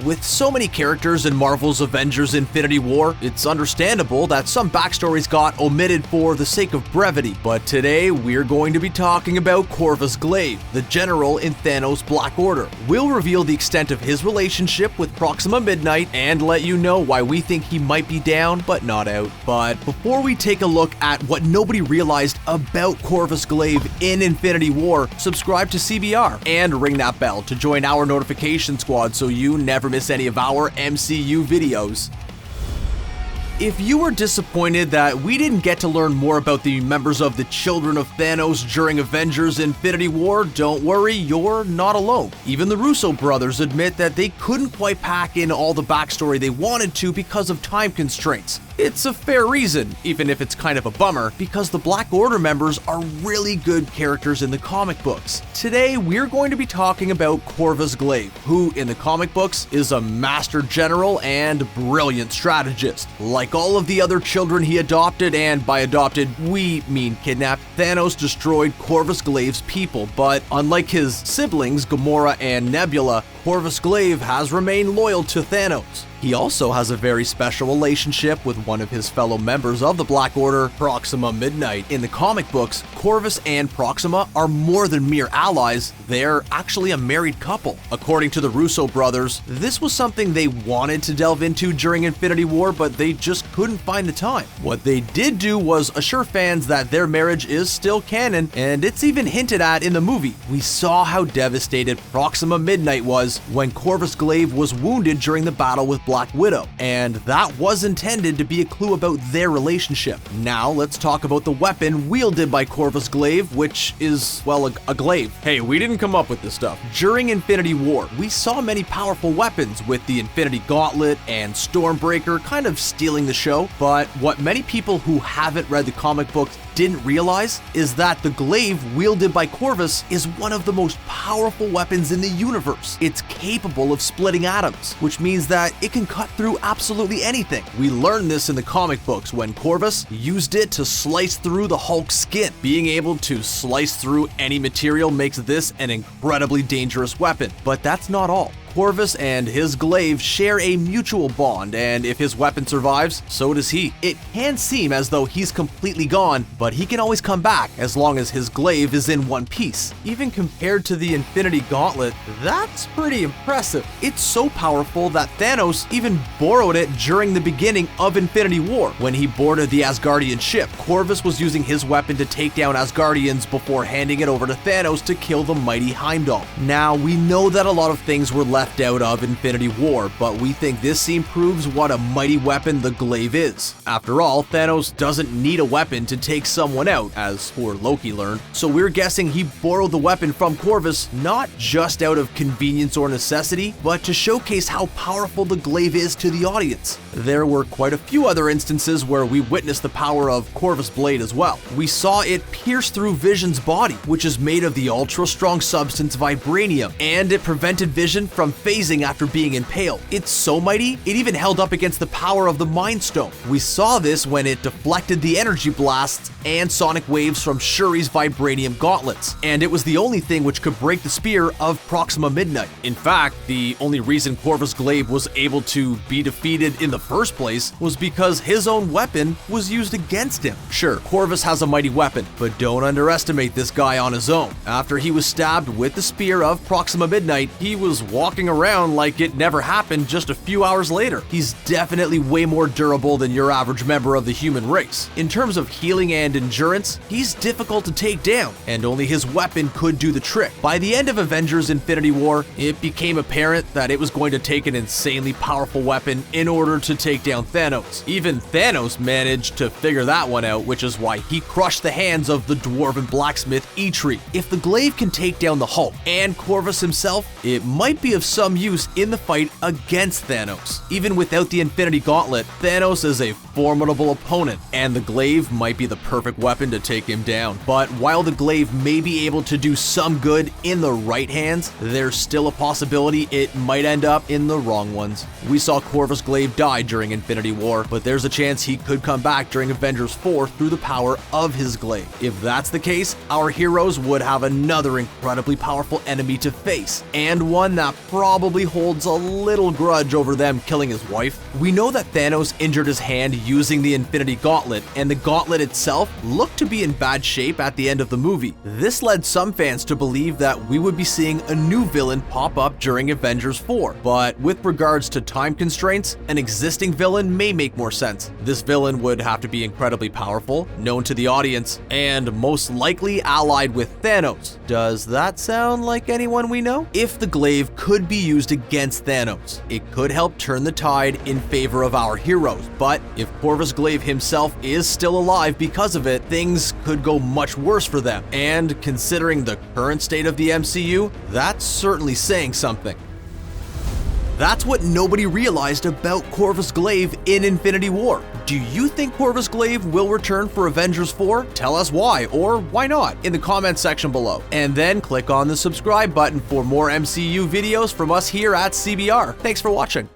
With so many characters in Marvel's Avengers Infinity War, it's understandable that some backstories got omitted for the sake of brevity, but today we're going to be talking about Corvus Glaive, the general in Thanos' Black Order. We'll reveal the extent of his relationship with Proxima Midnight and let you know why we think he might be down but not out. But before we take a look at what nobody realized about Corvus Glaive in Infinity War, subscribe to CBR and ring that bell to join our notification squad so you never miss any of our MCU videos. If you were disappointed that we didn't get to learn more about the members of the Children of Thanos during Avengers Infinity War, don't worry, you're not alone. Even the Russo brothers admit that they couldn't quite pack in all the backstory they wanted to because of time constraints. It's a fair reason, even if it's kind of a bummer, because the Black Order members are really good characters in the comic books. Today, we're going to be talking about Corvus Glaive, who in the comic books is a master general and brilliant strategist. Like all of the other children he adopted, and by adopted, we mean kidnapped, Thanos destroyed Corvus Glaive's people, but unlike his siblings, Gamora and Nebula, Corvus Glaive has remained loyal to Thanos. He also has a very special relationship with one of his fellow members of the Black Order, Proxima Midnight. In the comic books, Corvus and Proxima are more than mere allies, they're actually a married couple. According to the Russo brothers, this was something they wanted to delve into during Infinity War, but they just couldn't find the time. What they did do was assure fans that their marriage is still canon, and it's even hinted at in the movie. We saw how devastated Proxima Midnight was when Corvus Glaive was wounded during the battle with Black Widow, and that was intended to be a clue about their relationship. Now let's talk about the weapon wielded by Corvus Glaive, which is, well, a glaive. Hey, we didn't come up with this stuff. During Infinity War, we saw many powerful weapons with the Infinity Gauntlet and Stormbreaker kind of stealing the show, but what many people who haven't read the comic books didn't realize is that the glaive wielded by Corvus is one of the most powerful weapons in the universe. It's capable of splitting atoms, which means that it can cut through absolutely anything. We learned this in the comic books when Corvus used it to slice through the Hulk's skin. Being able to slice through any material makes this an incredibly dangerous weapon, but that's not all. Corvus and his glaive share a mutual bond, and if his weapon survives, so does he. It can seem as though he's completely gone, but he can always come back as long as his glaive is in one piece. Even compared to the Infinity Gauntlet, that's pretty impressive. It's so powerful that Thanos even borrowed it during the beginning of Infinity War. When he boarded the Asgardian ship, Corvus was using his weapon to take down Asgardians before handing it over to Thanos to kill the mighty Heimdall. Now, we know that a lot of things were left out of Infinity War, but we think this scene proves what a mighty weapon the glaive is. After all, Thanos doesn't need a weapon to take someone out, as poor Loki learned, so we're guessing he borrowed the weapon from Corvus not just out of convenience or necessity, but to showcase how powerful the glaive is to the audience. There were quite a few other instances where we witnessed the power of Corvus' blade as well. We saw it pierce through Vision's body, which is made of the ultra-strong substance vibranium, and it prevented Vision from phasing after being impaled. It's so mighty, it even held up against the power of the Mind Stone. We saw this when it deflected the energy blasts and sonic waves from Shuri's vibranium gauntlets, and it was the only thing which could break the spear of Proxima Midnight. In fact, the only reason Corvus Glaive was able to be defeated in the first place was because his own weapon was used against him. Sure, Corvus has a mighty weapon, but don't underestimate this guy on his own. After he was stabbed with the spear of Proxima Midnight, he was walking around like it never happened just a few hours later. He's definitely way more durable than your average member of the human race. In terms of healing and endurance, he's difficult to take down, and only his weapon could do the trick. By the end of Avengers Infinity War, it became apparent that it was going to take an insanely powerful weapon in order to take down Thanos. Even Thanos managed to figure that one out, which is why he crushed the hands of the dwarven blacksmith Eitri. If the glaive can take down the Hulk and Corvus himself, it might be of some use in the fight against Thanos. Even without the Infinity Gauntlet, Thanos is a formidable opponent, and the glaive might be the perfect weapon to take him down. But while the glaive may be able to do some good in the right hands, there's still a possibility it might end up in the wrong ones. We saw Corvus Glaive die during Infinity War, but there's a chance he could come back during Avengers 4 through the power of his glaive. If that's the case, our heroes would have another incredibly powerful enemy to face, and one that probably holds a little grudge over them killing his wife. We know that Thanos injured his hand using the Infinity Gauntlet, and the gauntlet itself looked to be in bad shape at the end of the movie. This led some fans to believe that we would be seeing a new villain pop up during Avengers 4, but with regards to time constraints, an existing villain may make more sense. This villain would have to be incredibly powerful, known to the audience, and most likely allied with Thanos. Does that sound like anyone we know? If the glaive could be used against Thanos, it could help turn the tide in favor of our heroes, but if Corvus Glaive himself is still alive because of it, things could go much worse for them, and considering the current state of the MCU, that's certainly saying something. That's what nobody realized about Corvus Glaive in Infinity War. Do you think Corvus Glaive will return for Avengers 4? Tell us why, or why not, in the comments section below. And then click on the subscribe button for more MCU videos from us here at CBR. Thanks for watching.